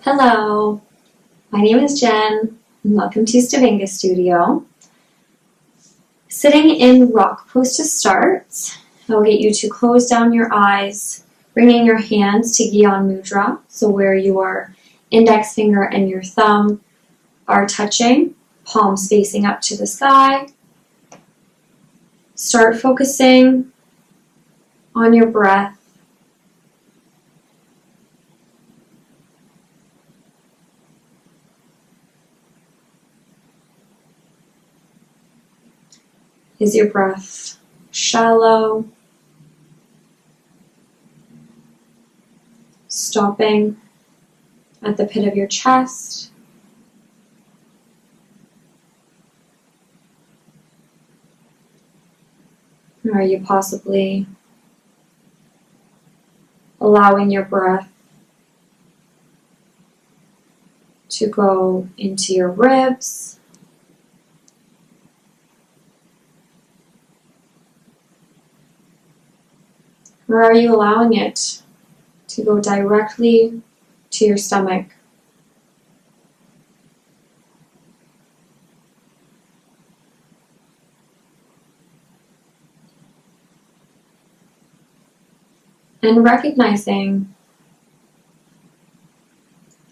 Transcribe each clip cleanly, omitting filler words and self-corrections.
Hello, my name is Jen, and welcome to Stavinga Studio. Sitting in rock pose to start, I'll get you to close down your eyes, bringing your hands to Gyan Mudra, so where your index finger and your thumb are touching, palms facing up to the sky. Start focusing on your breath. Is your breath shallow? Stopping at the pit of your chest? Or are you possibly allowing your breath to go into your ribs? Or are you allowing it to go directly to your stomach? And recognizing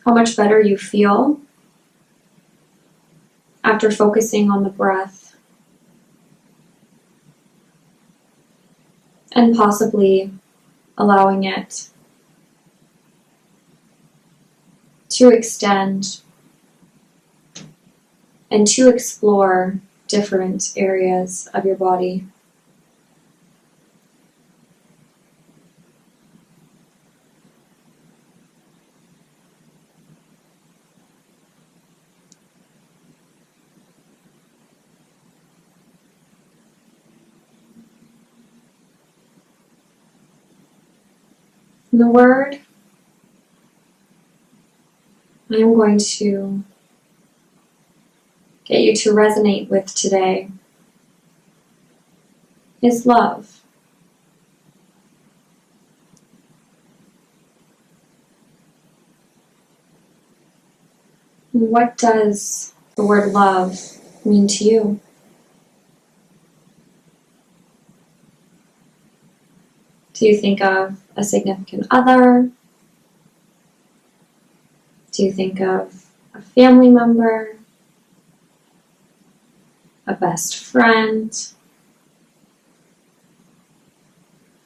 how much better you feel after focusing on the breath. And possibly allowing it to extend and to explore different areas of your body. And the word I'm going to get you to resonate with today is love. What does the word love mean to you? Do you think of a significant other? Do you think of a family member? A best friend?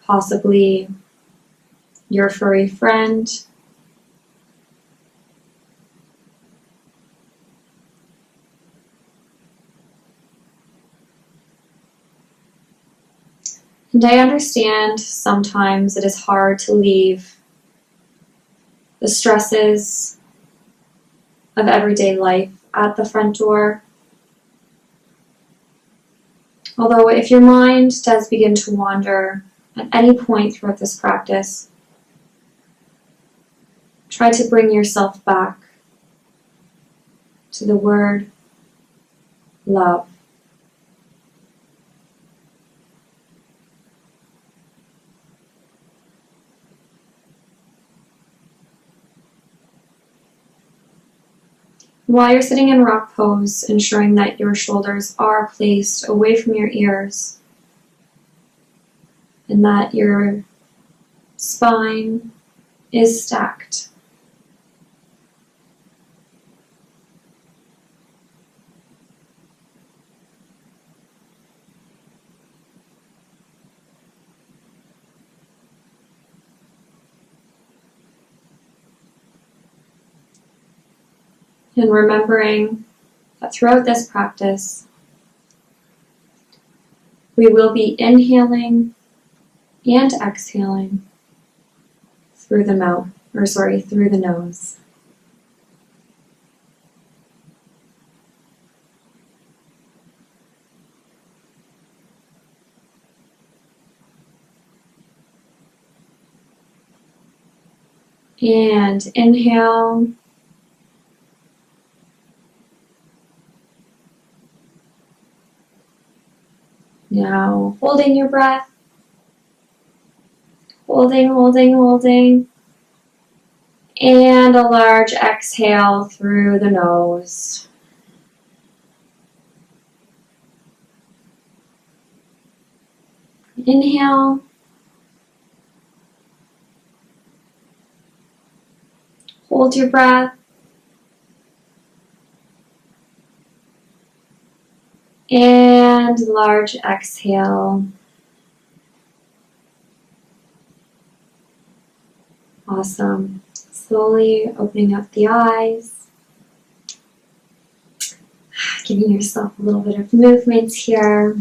Possibly your furry friend? And I understand sometimes it is hard to leave the stresses of everyday life at the front door. Although if your mind does begin to wander at any point throughout this practice, try to bring yourself back to the word love. While you're sitting in rock pose, ensuring that your shoulders are placed away from your ears and that your spine is stacked. And remembering that throughout this practice, we will be inhaling and exhaling through the through the nose. And inhale. Now, holding your breath, holding, and And a large exhale through the nose. Inhale. Hold your breath. And large exhale. Awesome. Slowly opening up the eyes. Giving yourself a little bit of movement here.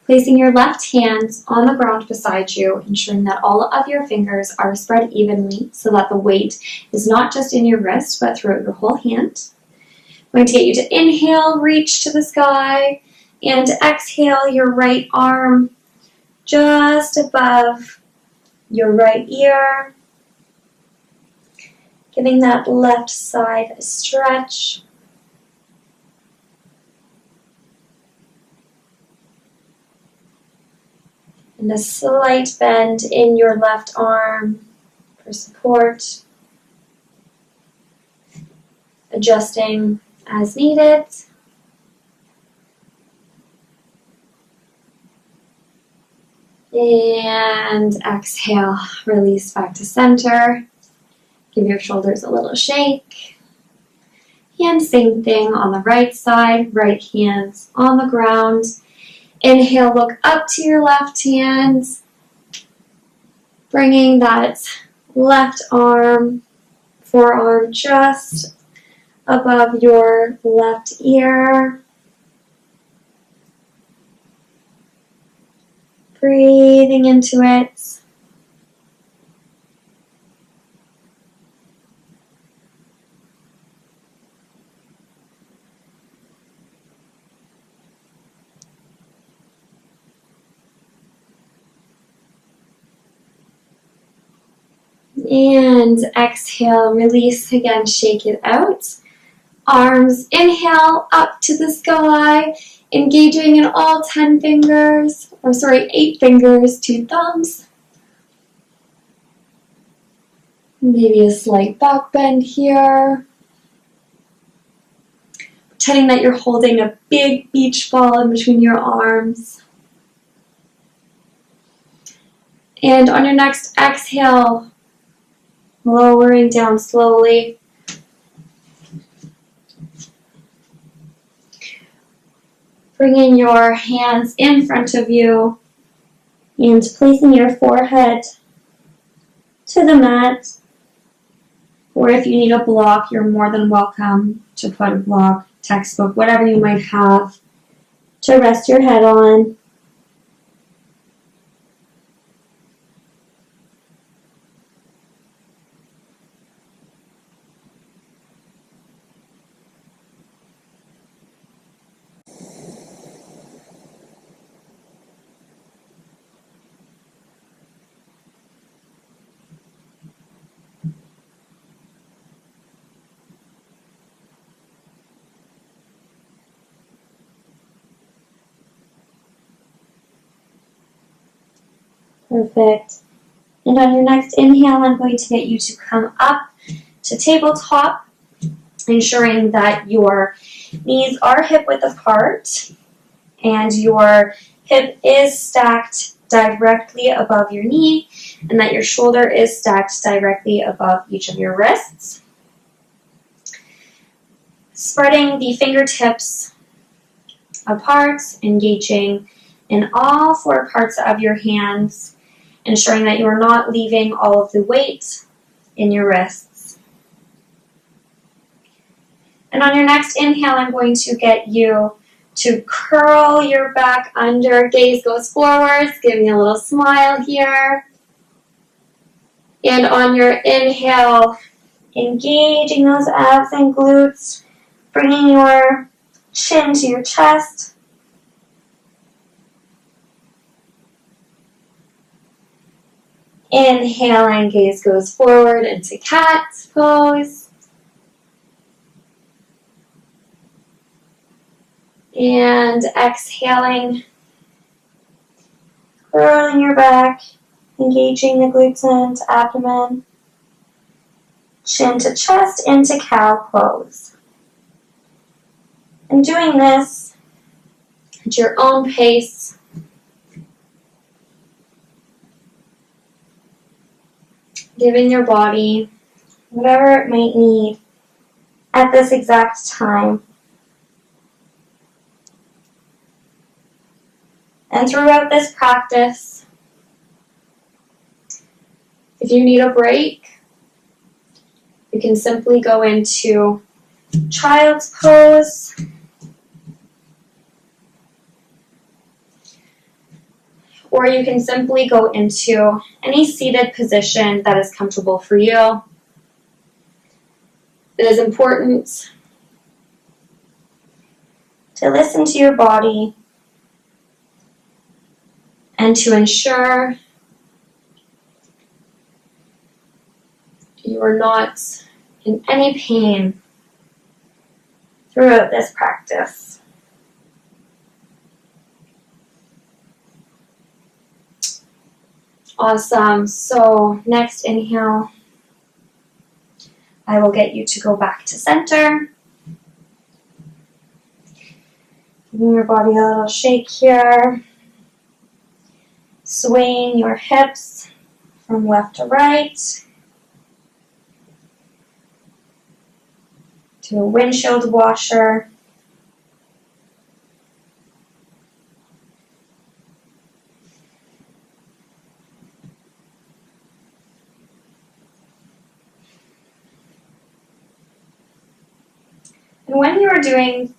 Placing your left hand on the ground beside you, ensuring that all of your fingers are spread evenly so that the weight is not just in your wrist but throughout your whole hand. I'm going to get you to inhale, reach to the sky, and exhale your right arm just above your right ear, giving that left side a stretch. And a slight bend in your left arm for support. Adjusting as needed. And exhale, release back to center. Give your shoulders a little shake. And same thing on the right side, right hand on the ground. Inhale, look up to your left hand, bringing that left arm, forearm just above your left ear. Breathing into it. And exhale, release again, shake it out. Arms, inhale, up to the sky, engaging in all 10 fingers, 8 fingers, 2 thumbs. Maybe a slight back bend here. Pretending that you're holding a big beach ball in between your arms. And on your next exhale, lowering down slowly. Bringing your hands in front of you and placing your forehead to the mat. Or if you need a block, you're more than welcome to put a block, textbook, whatever you might have to rest your head on. Perfect. And on your next inhale, I'm going to get you to come up to tabletop, ensuring that your knees are hip width apart and your hip is stacked directly above your knee and that your shoulder is stacked directly above each of your wrists. Spreading the fingertips apart, engaging in all 4 parts of your hands, ensuring that you are not leaving all of the weight in your wrists. And on your next inhale, I'm going to get you to curl your back under. Gaze goes forwards. Give me a little smile here. And on your inhale, engaging those abs and glutes, bringing your chin to your chest. Inhale and gaze goes forward into cat pose. And exhaling, curling your back engaging the glutes and abdomen. Chin to chest into cow pose. And doing this at your own pace. Giving your body whatever it might need at this exact time. And throughout this practice, if you need a break, you can simply go into child's pose. Or you can simply go into any seated position that is comfortable for you. It is important to listen to your body and to ensure you are not in any pain throughout this practice. Awesome. So next inhale, I will get you to go back to center. Giving your body a little shake here. Swaying your hips from left to right. To a windshield washer. And when you are doing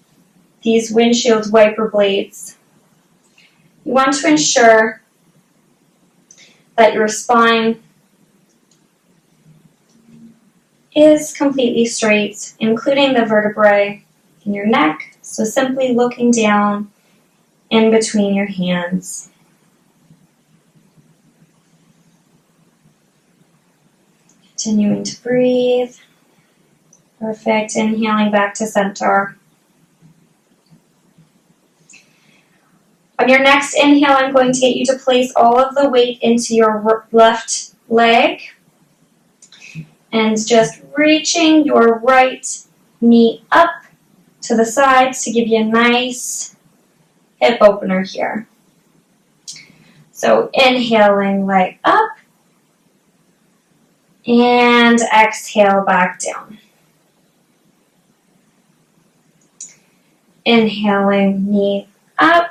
these windshield wiper blades, you want to ensure that your spine is completely straight, including the vertebrae in your neck. So simply looking down in between your hands. Continuing to breathe. Perfect. Inhaling back to center. On your next inhale, I'm going to get you to place all of the weight into your left leg and just reaching your right knee up to the sides to give you a nice hip opener here. So inhaling leg up and exhale back down. Inhaling knee up,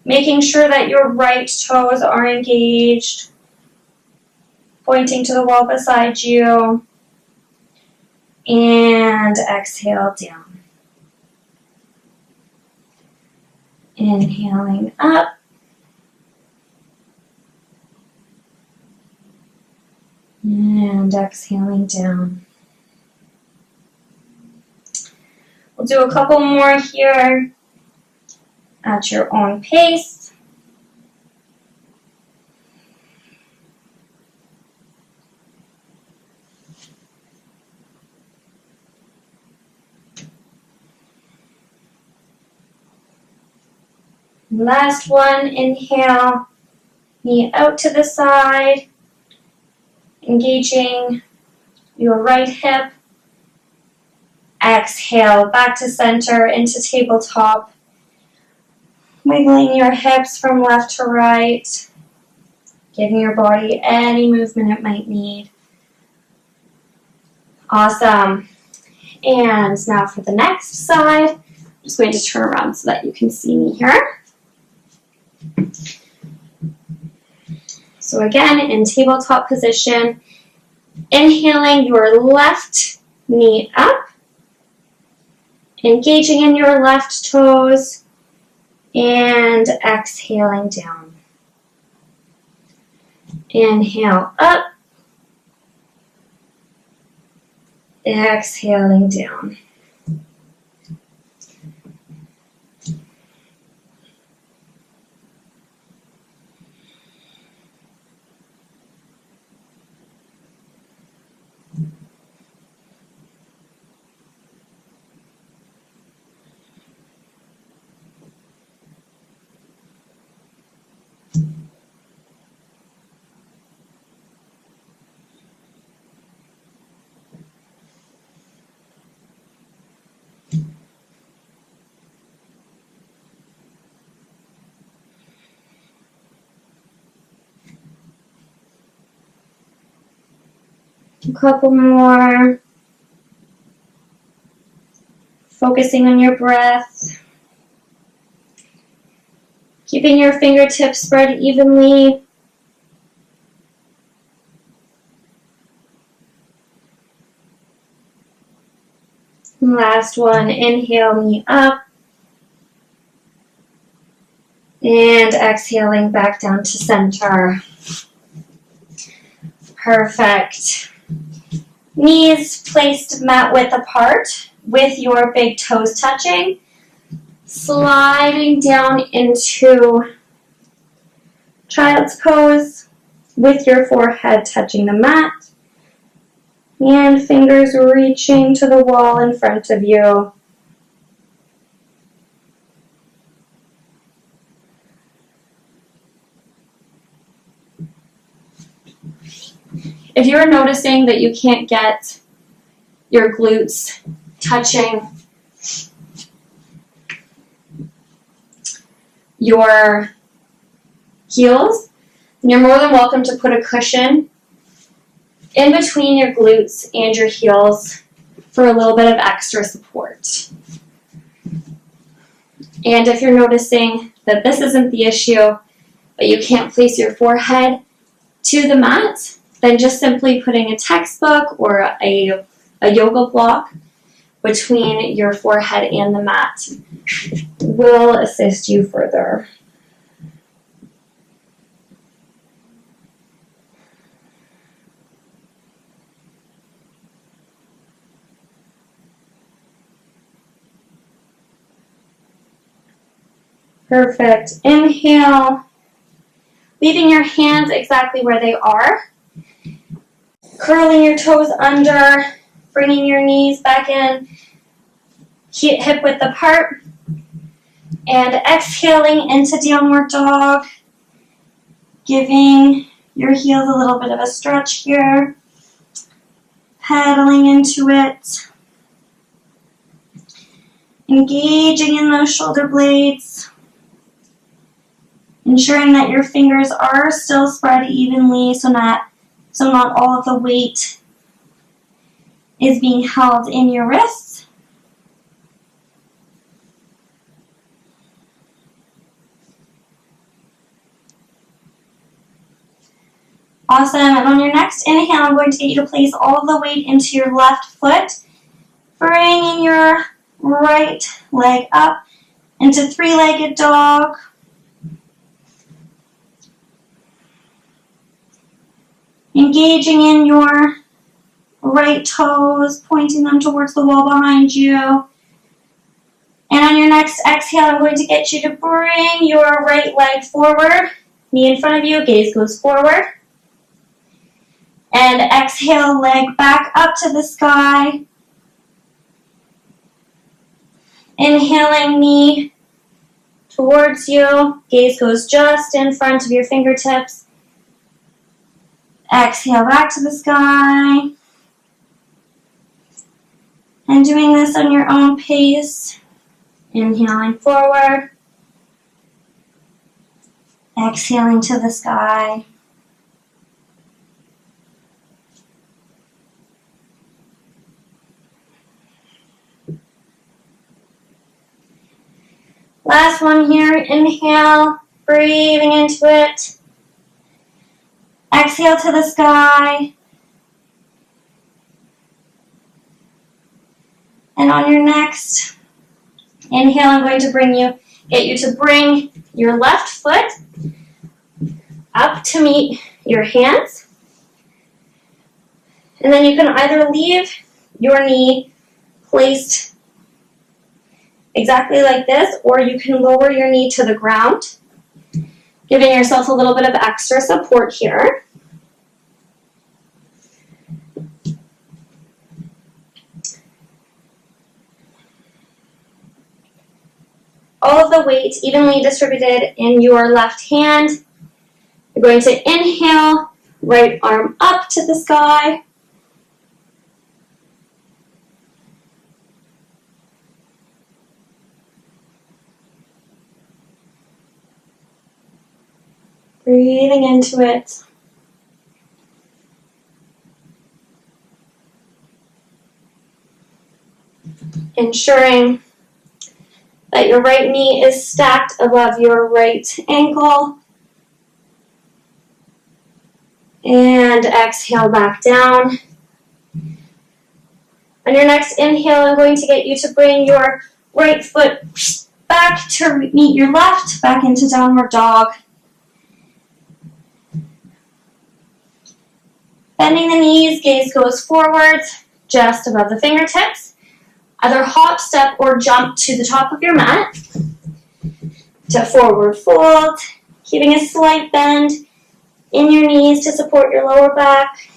making sure that your right toes are engaged, pointing to the wall beside you, and exhale down. Inhaling up, and exhaling down. We'll do a couple more here at your own pace. Last one, inhale, knee out to the side, engaging your right hip. Exhale, back to center into tabletop. Wiggling your hips from left to right, giving your body any movement it might need. Awesome. And now for the next side, I'm just going to turn around so that you can see me here. So again, in tabletop position, inhaling your left knee up, engaging in your left toes, and exhaling down. Inhale up, exhaling down. A couple more. Focusing on your breath. Keeping your fingertips spread evenly. Last one, inhale me up. And exhaling back down to center. Perfect. Knees placed mat width apart with your big toes touching. Sliding down into child's pose with your forehead touching the mat. And fingers reaching to the wall in front of you. If you're noticing that you can't get your glutes touching your heels, then you're more than welcome to put a cushion in between your glutes and your heels for a little bit of extra support. And if you're noticing that this isn't the issue, but you can't place your forehead to the mat, then just simply putting a textbook or a yoga block between your forehead and the mat will assist you further. Perfect. Inhale, leaving your hands exactly where they are. Curling your toes under, bringing your knees back in, hip width apart, and exhaling into downward dog, giving your heels a little bit of a stretch here, pedaling into it, engaging in those shoulder blades, ensuring that your fingers are still spread evenly so not all of the weight is being held in your wrists. Awesome. And on your next inhale, I'm going to get you to place all of the weight into your left foot, bringing your right leg up into three-legged dog. Engaging in your right toes, pointing them towards the wall behind you. And on your next exhale, I'm going to get you to bring your right leg forward, knee in front of you, gaze goes forward. And exhale, leg back up to the sky. Inhaling, knee towards you, gaze goes just in front of your fingertips. Exhale back to the sky. And doing this on your own pace. Inhaling forward. Exhaling to the sky. Last one here. Inhale, breathing into it. Exhale to the sky. And on your next inhale, I'm going to get you to bring your left foot up to meet your hands. And then you can either leave your knee placed exactly like this, or you can lower your knee to the ground, giving yourself a little bit of extra support here. All of the weight evenly distributed in your left hand. You're going to inhale, right arm up to the sky. Breathing into it. ensuring that your right knee is stacked above your right ankle. And exhale back down. On your next inhale, I'm going to get you to bring your right foot back to meet your left, back into downward dog. Bending the knees, gaze goes forwards, just above the fingertips. Either hop, step, or jump to the top of your mat to forward fold, keeping a slight bend in your knees to support your lower back.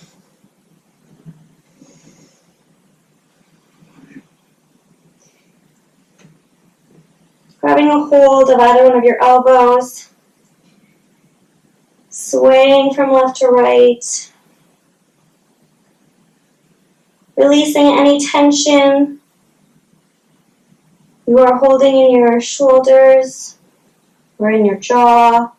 Grabbing a hold of either one of your elbows, swaying from left to right, releasing any tension you are holding in your shoulders or in your jaw.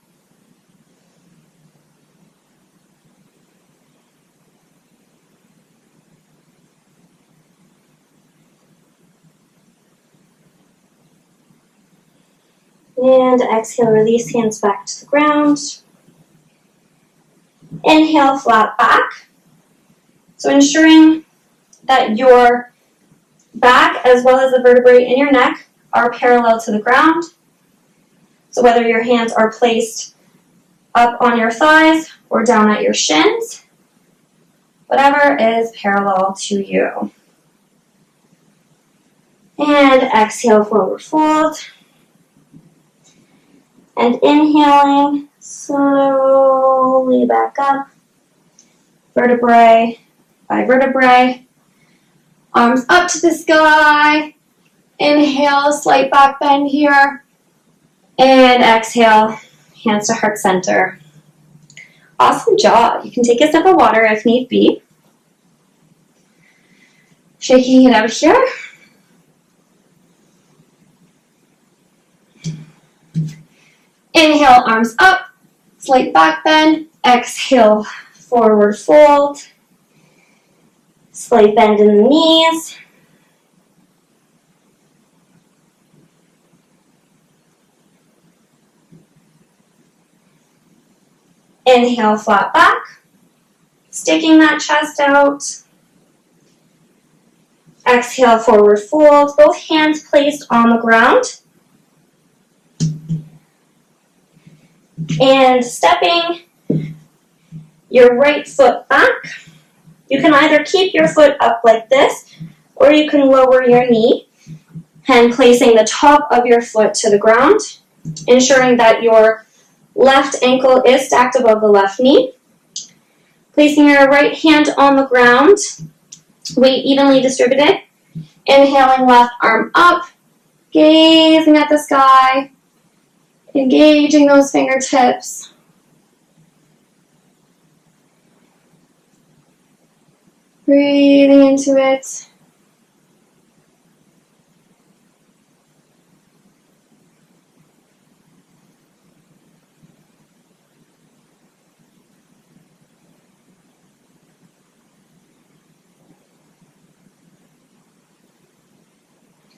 And exhale, release hands back to the ground. Inhale, flat back. So ensuring that your back as well as the vertebrae in your neck are parallel to the ground. So whether your hands are placed up on your thighs or down at your shins, whatever is parallel to you. And exhale, forward fold. And inhaling, slowly back up, vertebrae by vertebrae. Arms up to the sky. Inhale, slight back bend here. And exhale, hands to heart center. Awesome job. You can take a sip of water if need be. Shaking it out here. Inhale, arms up, slight back bend. Exhale, forward fold. Slight bend in the knees. Inhale, flat back. Sticking that chest out. Exhale, forward fold. Both hands placed on the ground. And stepping your right foot back. You can either keep your foot up like this, or you can lower your knee and placing the top of your foot to the ground, ensuring that your left ankle is stacked above the left knee. Placing your right hand on the ground, weight evenly distributed. Inhaling, left arm up, gazing at the sky. Engaging those fingertips. Breathing into it.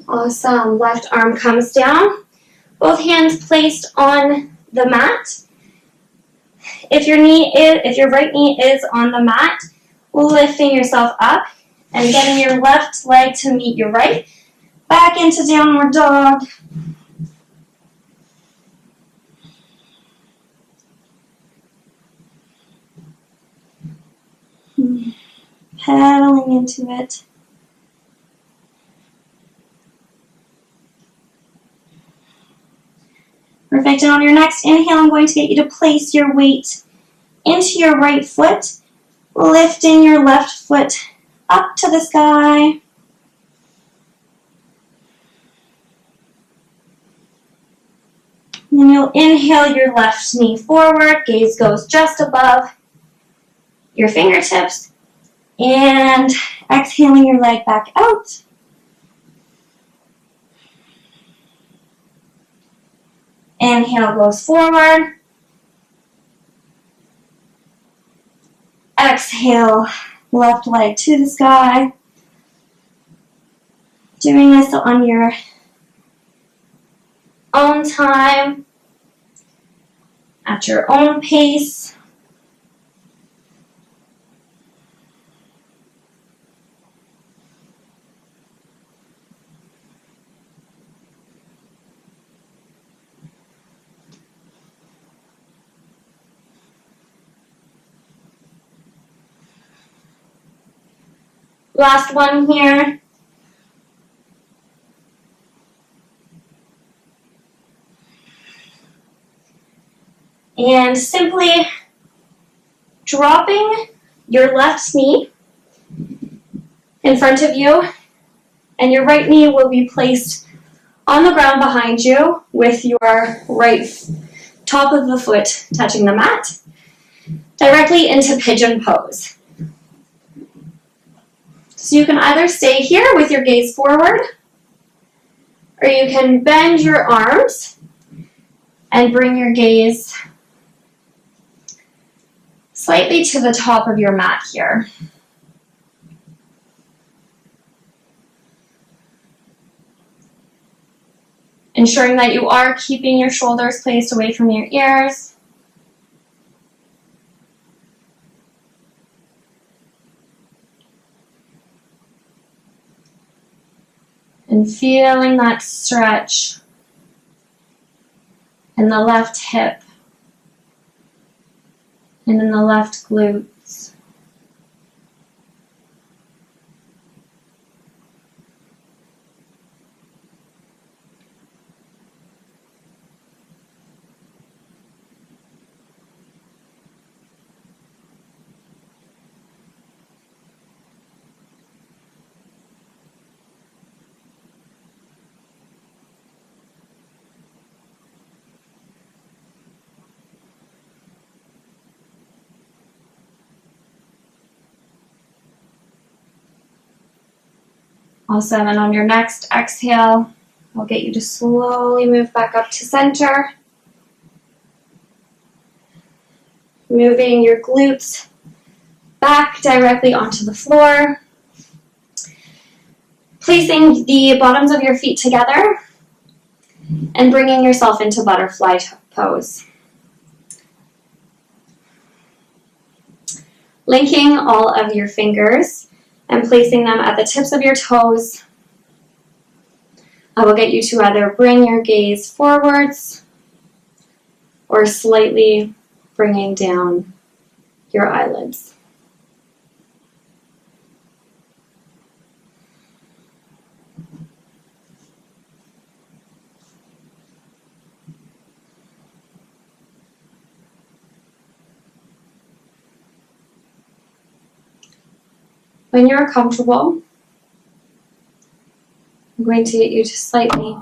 Awesome. Left arm comes down. Both hands placed on the mat. If your right knee is on the mat, lifting yourself up and getting your left leg to meet your right. Back into downward dog. Pedaling into it. Perfect. And on your next inhale, I'm going to get you to place your weight into your right foot, lifting your left foot up to the sky. And then you'll inhale your left knee forward, gaze goes just above your fingertips, and exhaling your leg back out. Inhale goes forward. Exhale, left leg to the sky. Doing this on your own time, at your own pace. Last one here. And simply dropping your left knee in front of you, and your right knee will be placed on the ground behind you with your right top of the foot touching the mat, directly into pigeon pose. So you can either stay here with your gaze forward, or you can bend your arms and bring your gaze slightly to the top of your mat here. Ensuring that you are keeping your shoulders placed away from your ears. And feeling that stretch in the left hip and in the left glutes. Awesome, and on your next exhale, I'll get you to slowly move back up to center. Moving your glutes back directly onto the floor. Placing the bottoms of your feet together and bringing yourself into butterfly pose. Linking all of your fingers and placing them at the tips of your toes. I will get you to either bring your gaze forwards or slightly bringing down your eyelids. When you're comfortable, I'm going to get you to slightly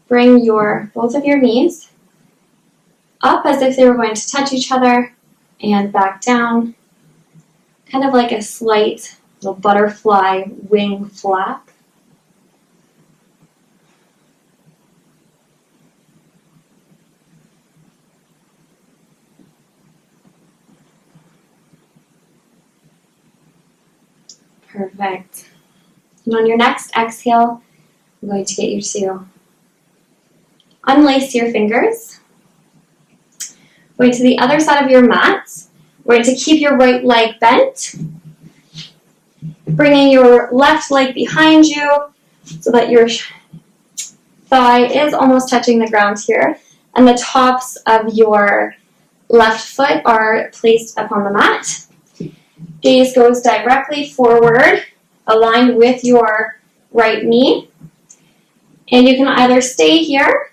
bring both of your knees up as if they were going to touch each other and back down, kind of like a slight little butterfly wing flap. Perfect. And on your next exhale, I'm going to get you to unlace your fingers. Going to the other side of your mat. We're going to keep your right leg bent. Bringing your left leg behind you so that your thigh is almost touching the ground here. And the tops of your left foot are placed upon the mat. Gaze goes directly forward, aligned with your right knee. And you can either stay here,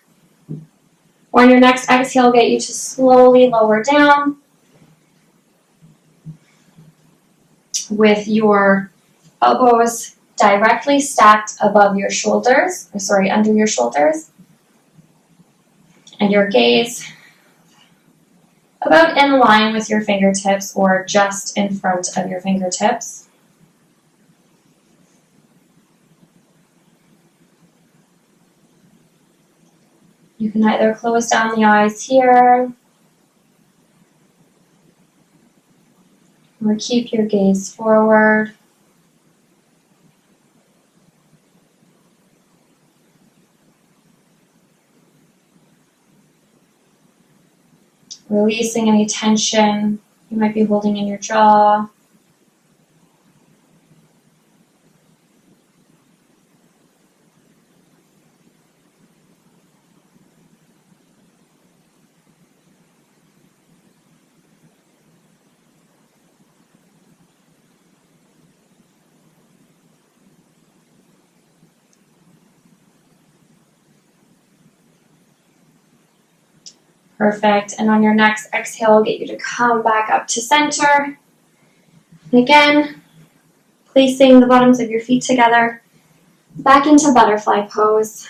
or on your next exhale, get you to slowly lower down with your elbows directly stacked above your shoulders, under your shoulders. And your gaze about in line with your fingertips or just in front of your fingertips. You can either close down the eyes here or keep your gaze forward. Releasing any tension you might be holding in your jaw. Perfect. And on your next exhale, I'll get you to come back up to center. And again, placing the bottoms of your feet together, back into butterfly pose.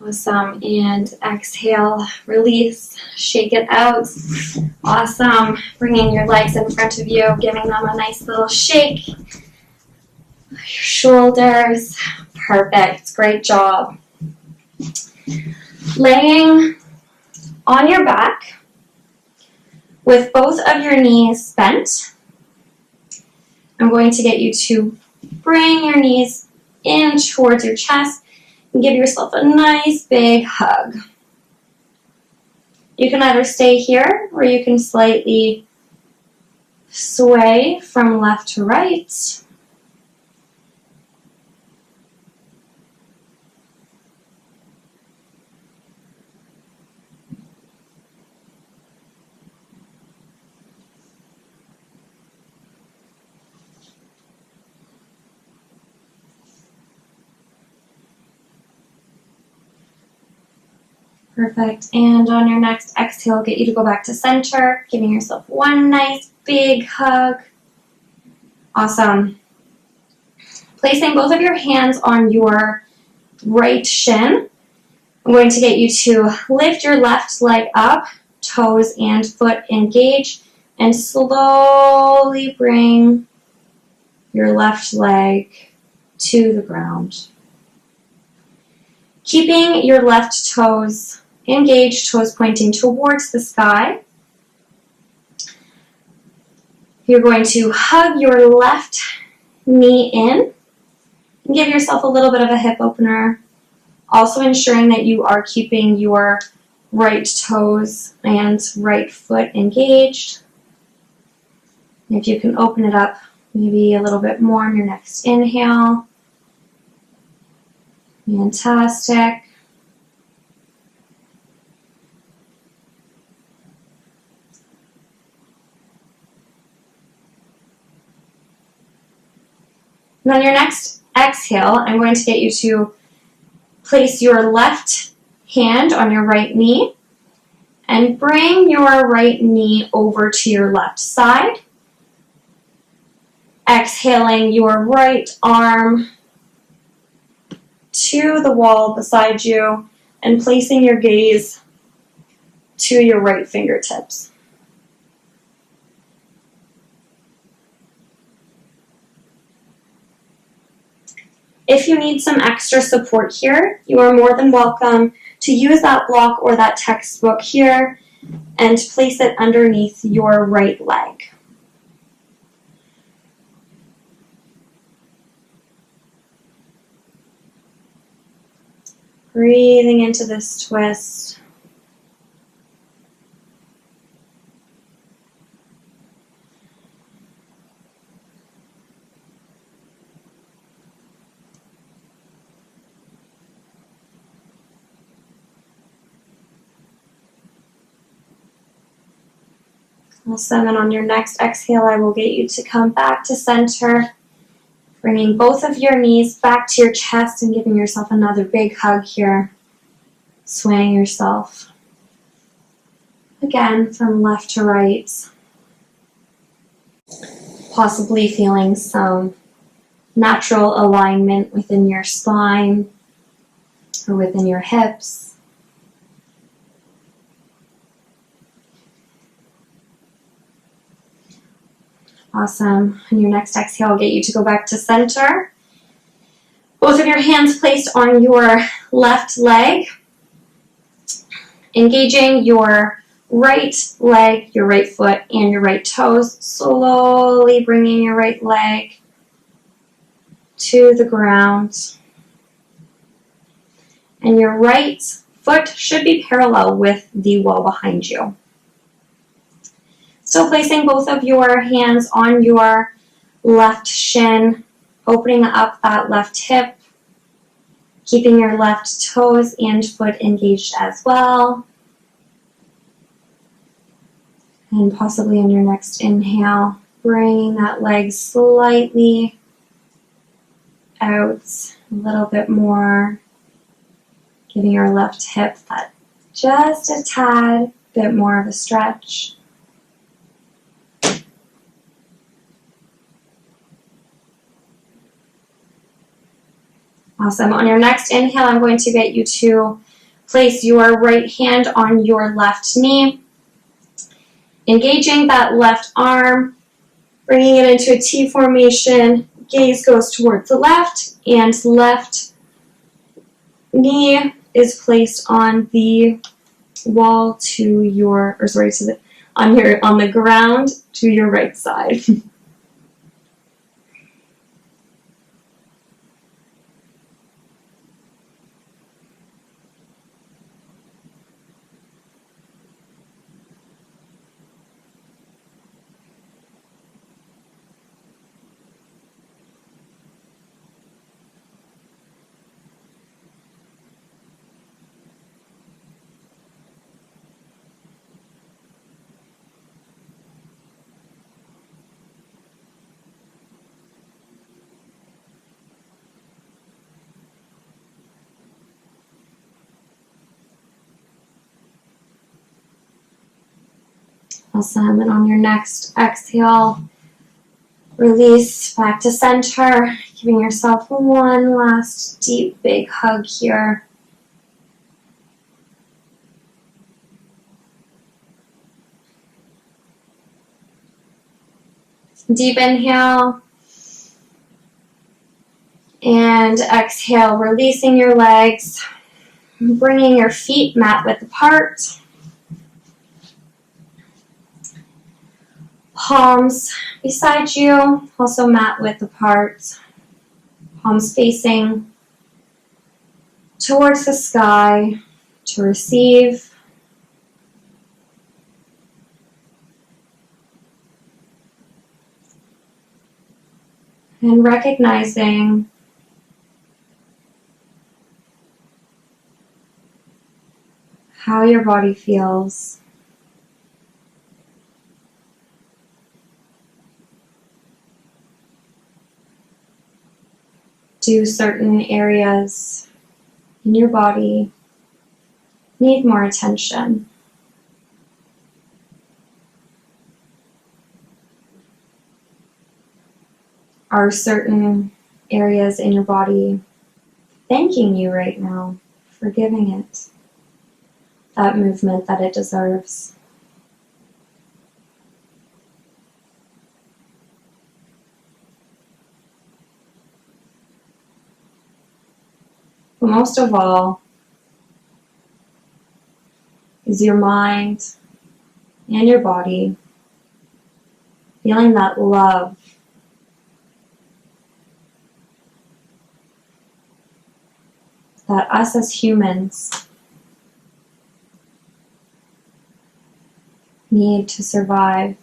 Awesome. And exhale, release, shake it out. Awesome. Bringing your legs in front of you, giving them a nice little shake. Your shoulders. Perfect. Great job. Laying on your back with both of your knees bent. I'm going to get you to bring your knees in towards your chest and give yourself a nice big hug. You can either stay here or you can slightly sway from left to right. Perfect. And on your next exhale, get you to go back to center, giving yourself one nice big hug. Awesome. Placing both of your hands on your right shin. I'm going to get you to lift your left leg up, toes and foot engage, and slowly bring your left leg to the ground. Keeping your left toes engaged, toes pointing towards the sky. You're going to hug your left knee in and give yourself a little bit of a hip opener. Also ensuring that you are keeping your right toes and right foot engaged. And if you can open it up maybe a little bit more on your next inhale. Fantastic. And on your next exhale, I'm going to get you to place your left hand on your right knee and bring your right knee over to your left side. Exhaling your right arm to the wall beside you and placing your gaze to your right fingertips. If you need some extra support here, you are more than welcome to use that block or that textbook here and place it underneath your right leg. Breathing into this twist. Awesome, and on your next exhale, I will get you to come back to center, bringing both of your knees back to your chest and giving yourself another big hug here, swaying yourself. Again, from left to right, possibly feeling some natural alignment within your spine or within your hips. Awesome. On your next exhale, I'll get you to go back to center. Both of your hands placed on your left leg, engaging your right leg, your right foot, and your right toes. Slowly bringing your right leg to the ground. And your right foot should be parallel with the wall behind you. Still placing both of your hands on your left shin, opening up that left hip, keeping your left toes and foot engaged as well. And possibly on your next inhale, bringing that leg slightly out a little bit more, giving your left hip that just a tad bit more of a stretch. Awesome. On your next inhale, I'm going to get you to place your right hand on your left knee, engaging that left arm, bringing it into a T formation. Gaze goes towards the left, and left knee is placed on the wall to your, or sorry, on the ground to your right side. Awesome. And on your next exhale, release back to center, giving yourself one last deep, big hug here. Deep inhale. And exhale, releasing your legs, bringing your feet mat width apart. Palms beside you, also mat width apart. Palms facing towards the sky to receive. And recognizing how your body feels. Do certain areas in your body need more attention? Are certain areas in your body thanking you right now for giving it that movement that it deserves? But most of all, is your mind and your body feeling that love that us as humans need to survive.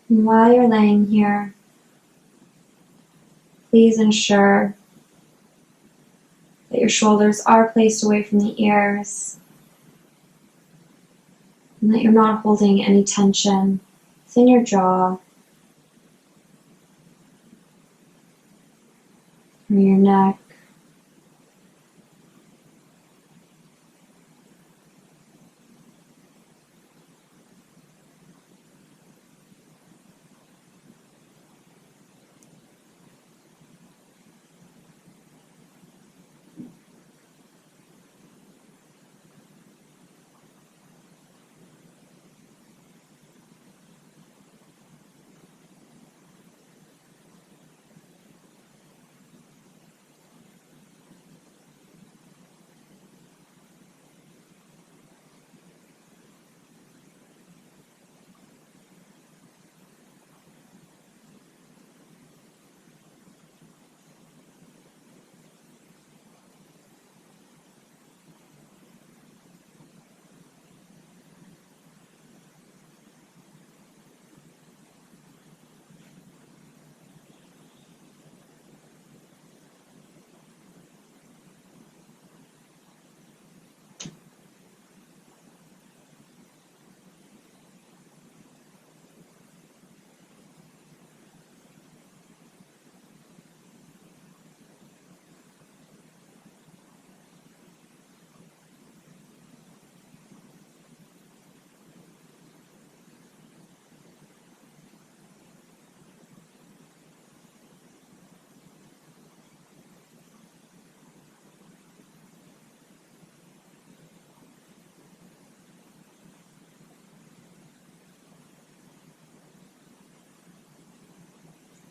And while you're laying here, please ensure that your shoulders are placed away from the ears and that you're not holding any tension within your jaw or your neck.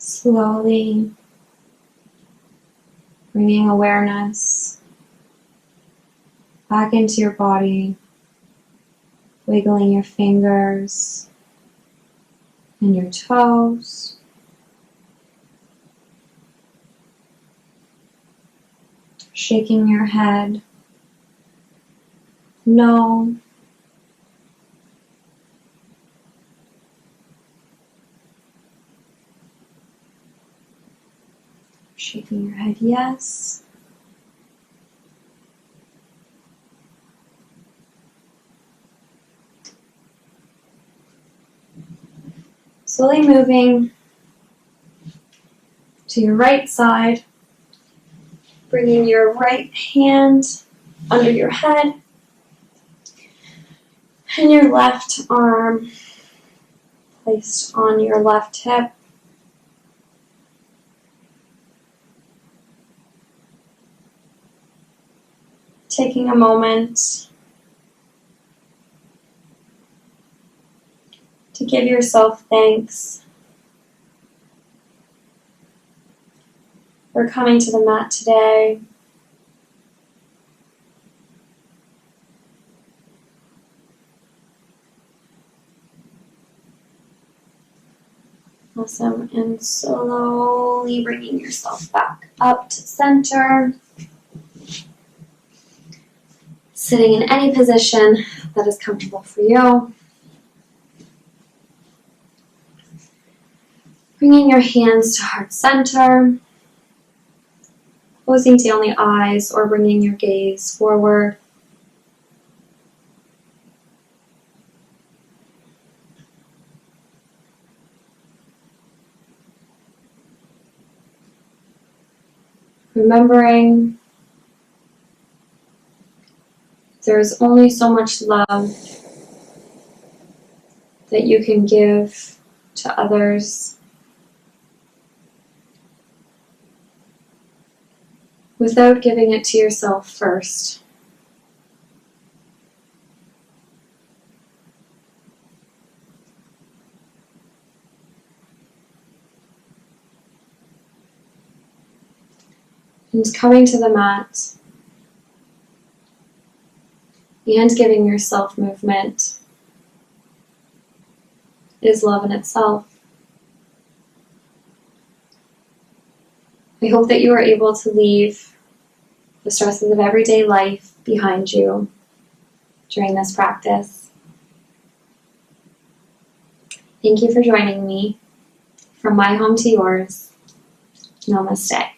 Slowly bringing awareness back into your body, wiggling your fingers and your toes. Shaking your head. No. Shaking your head, yes. Slowly moving to your right side, bringing your right hand under your head and your left arm placed on your left hip. Taking a moment to give yourself thanks for coming to the mat today. Awesome. And slowly bringing yourself back up to center. Sitting in any position that is comfortable for you. Bringing your hands to heart center. Closing down the eyes or bringing your gaze forward. Remembering there's only so much love that you can give to others without giving it to yourself first. And coming to the mat and giving yourself movement is love in itself. I hope that you are able to leave the stresses of everyday life behind you during this practice. Thank you for joining me. From my home to yours, Namaste.